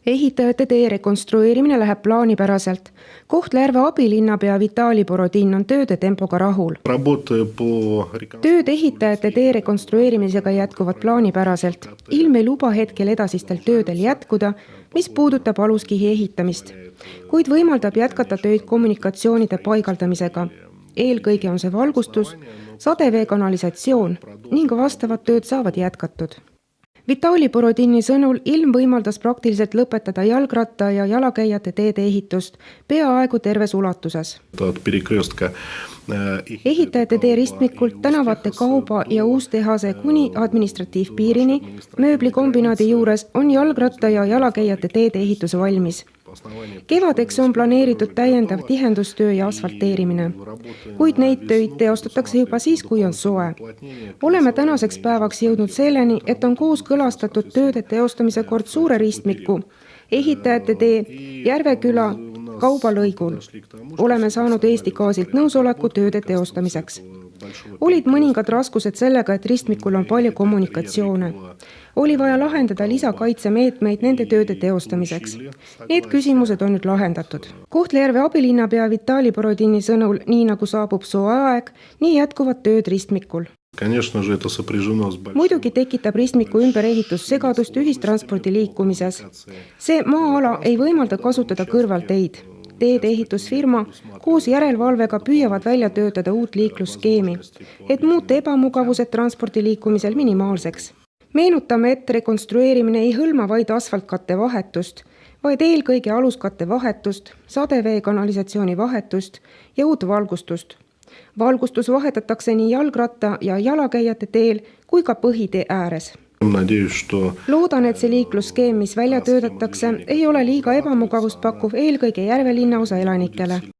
Ehitajate tee rekonstrueerimine läheb plaanipäraselt. Kohtla-Järve abilinnapea Vitali Borodin on tööde tempoga rahul. Tööd ehitajate tee rekonstrueerimisega jätkuvad plaanipäraselt. Ilm ei luba hetkel edasistel töödel jätkuda, mis puudutab aluskihi ehitamist, kuid võimaldab jätkata töid kommunikatsioonide paigaldamisega. Eelkõige on see valgustus, sadevee kanalisatsioon ning vastavad tööd saavad jätkatud. Vitali Borodini sõnul ilm võimaldas praktiliselt lõpetada jalgratta ja jalakäijate teede ehitust peaaegu terves ulatuses. Ehitajate tee ristmikult tänavate kauba ja uustehase kuni administratiivpiirini mööblikombinaadi juures on jalgratta ja jalakäijate teede ehitus valmis. Kevadeks on planeeritud täiendav tihendustöö ja asfalteerimine, kuid neid töid teostatakse juba siis, kui on soe. Oleme tänaseks päevaks jõudnud selleni, et on kooskõlastatud tööde teostamise kord Suure ristmiku, ehitajate tee, Järveküla, kaubalõigul. Oleme saanud Eesti Gaasilt nõusoleku tööde teostamiseks. Olid mõningad raskused sellega, et ristmikul on palju kommunikatsioone. Oli vaja lahendada lisakaitsemeetmeid nende tööde teostamiseks. Need küsimused on nüüd lahendatud. Kohtla-Järve abilinnapea Vitali Borodini sõnul, nii nagu saabub sooaeg, nii jätkuvad tööd ristmikul. Muidugi tekitab ristmiku ümberehitus segadust ühistranspordi liikumises. See maa-ala ei võimalda kasutada kõrvalteid. Teede ehitusfirma koos järelevalvega püüavad välja töötada uut liiklusskeemi, et muuta ebamugavused transpordi liikumisel minimaalseks. Meenutame, et rekonstrueerimine ei hõlma vaid asfaltkatte vahetust, vaid eelkõige aluskatte vahetust, sadevee kanalisatsiooni vahetust ja uut valgustust. Valgustus vahetatakse nii jalgratta ja jalakäijate teel kui ka põhitee ääres. Loodan, et see liiklusskeem, mis välja töötatakse, ei ole liiga ebamugavust pakkuv eelkõige Järve linnaosa elanikele.